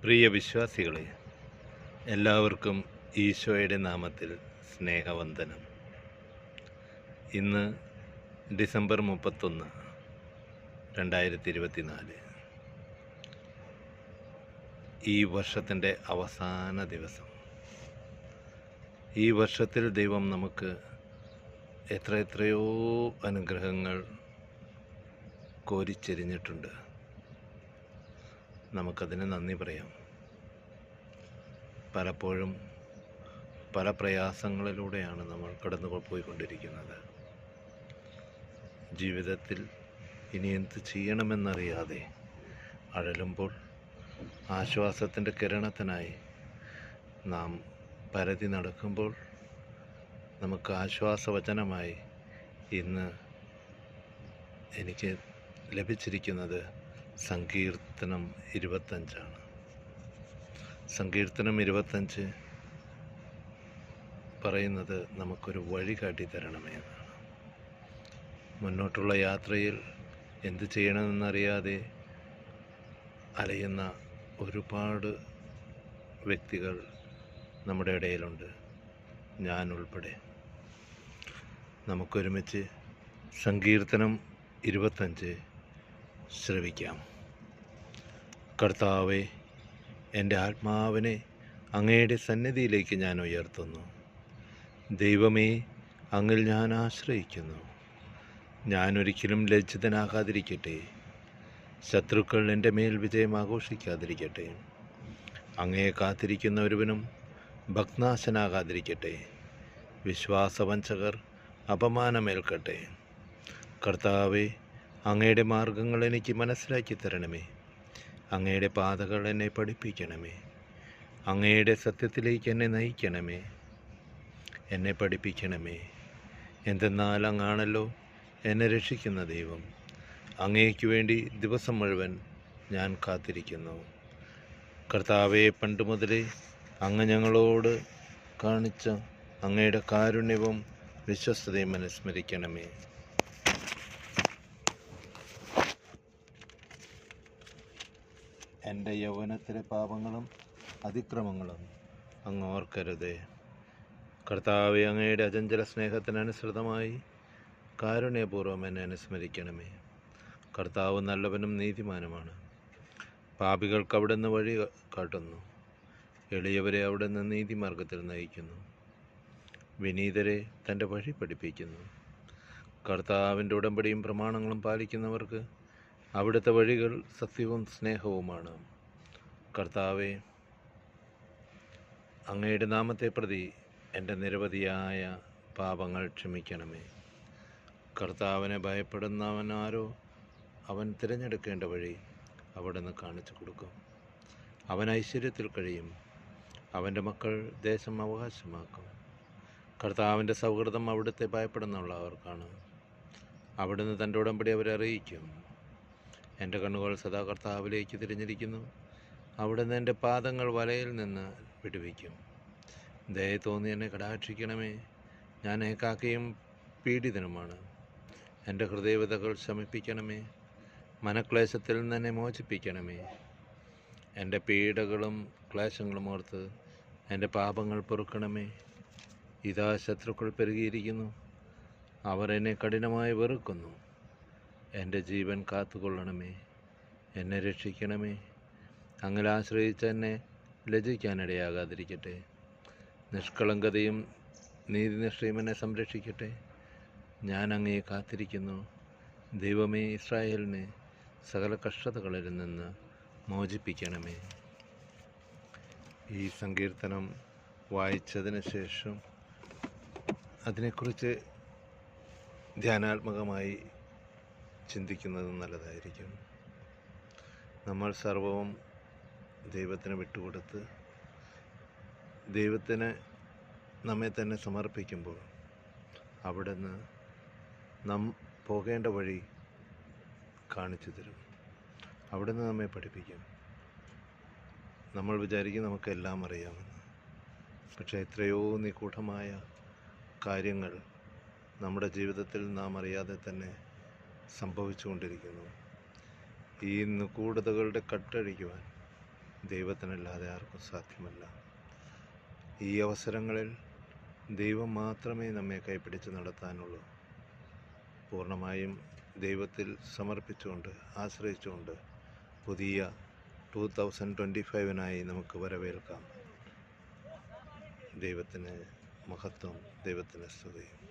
പ്രിയ വിശ്വാസികളെ, എല്ലാവർക്കും ഈശോയുടെ നാമത്തിൽ സ്നേഹവന്ദനം. ഇന്ന് ഡിസംബർ 31, 2024. ഈ വർഷത്തിൻ്റെ അവസാന ദിവസം. ഈ വർഷത്തിൽ ദൈവം നമുക്ക് എത്രയോ അനുഗ്രഹങ്ങൾ കോരിച്ചെരിഞ്ഞിട്ടുണ്ട്. നമുക്കതിന് നന്ദി പറയാം. പലപ്പോഴും പല പ്രയാസങ്ങളിലൂടെയാണ് നമ്മൾ കടന്നു പോയിക്കൊണ്ടിരിക്കുന്നത്. ജീവിതത്തിൽ ഇനി എന്ത് ചെയ്യണമെന്നറിയാതെ അഴലുമ്പോൾ ആശ്വാസത്തിൻ്റെ കിരണത്തിനായി നാം പരതി നടക്കുമ്പോൾ നമുക്ക് ആശ്വാസവചനമായി ഇന്ന് എനിക്ക് ലഭിച്ചിരിക്കുന്നത് സങ്കീർത്തനം 25. സങ്കീർത്തനം 25 പറയുന്നത് നമുക്കൊരു വഴി കാട്ടിത്തരണമേ എന്നാണ്. മുന്നോട്ടുള്ള യാത്രയിൽ എന്ത് ചെയ്യണമെന്നറിയാതെ അലയുന്ന ഒരുപാട് വ്യക്തികൾ നമ്മുടെ ഇടയിലുണ്ട്, ഞാൻ ഉൾപ്പെടെ. നമുക്കൊരുമിച്ച് സങ്കീർത്തനം 25 ശ്രവിക്കാം. കർത്താവേ, എൻ്റെ ആത്മാവിനെ അങ്ങയുടെ സന്നിധിയിലേക്ക് ഞാൻ ഉയർത്തുന്നു. ദൈവമേ, അങ്ങിൽ ഞാൻ ആശ്രയിക്കുന്നു. ഞാനൊരിക്കലും ലജ്ജിതനാകാതിരിക്കട്ടെ. ശത്രുക്കൾ എൻ്റെ മേൽ വിജയം ആഘോഷിക്കാതിരിക്കട്ടെ. അങ്ങയെ കാത്തിരിക്കുന്ന ഒരുവനും ഭഗ്നാശനാകാതിരിക്കട്ടെ. വിശ്വാസവഞ്ചകർ അപമാനമേൽക്കട്ടെ. കർത്താവേ, അങ്ങയുടെ മാർഗങ്ങൾ എനിക്ക് മനസ്സിലാക്കി തരണമേ. അങ്ങയുടെ പാതകൾ എന്നെ പഠിപ്പിക്കണമേ. അങ്ങയുടെ സത്യത്തിലേക്ക് എന്നെ നയിക്കണമേ. എന്നെ പഠിപ്പിക്കണമേ. എന്തെന്നാൽ അങ്ങാണല്ലോ എന്നെ രക്ഷിക്കുന്ന ദൈവം. അങ്ങേക്ക് വേണ്ടി ദിവസം മുഴുവൻ ഞാൻ കാത്തിരിക്കുന്നു. കർത്താവെ, പണ്ട് മുതലേ അങ്ങ് ഞങ്ങളോട് കാണിച്ച അങ്ങയുടെ കാരുണ്യവും വിശ്വസ്തതയും അനുസ്മരിക്കണമേ. എൻ്റെ യൗവനത്തിലെ പാപങ്ങളും അതിക്രമങ്ങളും അങ്ങ് ഓർക്കരുതേ. കർത്താവെ, അങ്ങയുടെ അചഞ്ചല സ്നേഹത്തിനനുസൃതമായി കാരുണ്യപൂർവ്വം എന്നെ അനുസ്മരിക്കണമേ. കർത്താവ് നല്ലവനും നീതിമാനുമാണ്. പാപികൾക്ക് അവിടുന്ന് വഴി കാട്ടുന്നു. എളിയവരെ അവിടുന്ന് നീതിമാർഗത്തിൽ നയിക്കുന്നു. വിനീതരെ തൻ്റെ വഴി പഠിപ്പിക്കുന്നു. കർത്താവിൻ്റെ ഉടമ്പടിയും പ്രമാണങ്ങളും പാലിക്കുന്നവർക്ക് അവിടുത്തെ വഴികൾ സത്യവും സ്നേഹവുമാണ്. കർത്താവെ, അങ്ങയുടെ നാമത്തെ പ്രതി എൻ്റെ നിരവധിയായ പാപങ്ങൾ ക്ഷമിക്കണമേ. കർത്താവിനെ ഭയപ്പെടുന്നവനാരോ അവൻ തിരഞ്ഞെടുക്കേണ്ട വഴി അവിടുന്ന് കാണിച്ചു കൊടുക്കും. അവൻ ഐശ്വര്യത്തിൽ കഴിയും. അവൻ്റെ മക്കൾ ദേശം അവകാശമാക്കും. കർത്താവിൻ്റെ സൗഹൃദം അവിടുത്തെ ഭയപ്പെടുന്നുള്ളവർക്കാണ്. അവിടുന്ന് തൻ്റെ ഉടമ്പടി അവരെ അറിയിക്കും. എൻ്റെ കണ്ണുകൾ സദാ കർത്താവിലേക്ക് തിരിഞ്ഞിരിക്കുന്നു. അവിടുന്ന് എൻ്റെ പാദങ്ങൾ വലയിൽ നിന്ന് വിടുവിക്കും. ദയ തോന്നി എന്നെ കടാക്ഷിക്കണമേ. ഞാൻ ഏകാക്കിയും പീഡിതനുമാണ്. എൻ്റെ ഹൃദയവ്യതകൾ ശമിപ്പിക്കണമേ. മനക്ലേശത്തിൽ നിന്ന് എന്നെ മോചിപ്പിക്കണമേ. എൻ്റെ പീഡകളും ക്ലേശങ്ങളും ഓർത്ത് എൻ്റെ പാപങ്ങൾ പൊറുക്കണമേ. ഇതാ ശത്രുക്കൾ പെരുകിയിരിക്കുന്നു. അവർ എന്നെ കഠിനമായി വെറുക്കുന്നു. എൻ്റെ ജീവൻ കാത്തുകൊള്ളണമേ. എന്നെ രക്ഷിക്കണമേ. അങ്ങിൽ ആശ്രയിച്ച് എന്നെ ലജ്ജിക്കാനിടയാകാതിരിക്കട്ടെ. നിഷ്കളങ്കതയും നീതിനിഷ്ഠയും എന്നെ സംരക്ഷിക്കട്ടെ. ഞാൻ അങ്ങയെ കാത്തിരിക്കുന്നു. ദൈവമേ, ഇസ്രായേലിനെ സകല കഷ്ടതകളിൽ നിന്ന് മോചിപ്പിക്കണമേ. ഈ സങ്കീർത്തനം വായിച്ചതിന് ശേഷം അതിനെക്കുറിച്ച് ധ്യാനാത്മകമായി ചിന്തിക്കുന്നത് നല്ലതായിരിക്കും. നമ്മൾ സർവവും ദൈവത്തിന് വിട്ടുകൊടുത്ത് ദൈവത്തിന് നമ്മെ തന്നെ സമർപ്പിക്കുമ്പോൾ അവിടുന്ന് നാം പോകേണ്ട വഴി കാണിച്ചു തരും. അവിടുന്ന് നമ്മെ പഠിപ്പിക്കും. നമ്മൾ വിചാരിക്കും നമുക്കെല്ലാം അറിയാമെന്ന്. പക്ഷേ എത്രയോ നിഗൂഢമായ കാര്യങ്ങൾ നമ്മുടെ ജീവിതത്തിൽ നാം അറിയാതെ തന്നെ സംഭവിച്ചുകൊണ്ടിരിക്കുന്നു. ഈ നിഗൂഢതകളുടെ കട്ടഴിക്കുവാൻ ദൈവത്തിനല്ലാതെ ആർക്കും സാധ്യമല്ല. ഈ അവസരങ്ങളിൽ ദൈവം മാത്രമേ നമ്മെ കൈപ്പിടിച്ച് നടത്താനുള്ളൂ. പൂർണ്ണമായും ദൈവത്തിൽ സമർപ്പിച്ചുകൊണ്ട് ആശ്രയിച്ചുകൊണ്ട് പുതിയ 2025 നമുക്ക് വരവേൽക്കാം. ദൈവത്തിന് മഹത്വം, ദൈവത്തിന് സ്തുതി.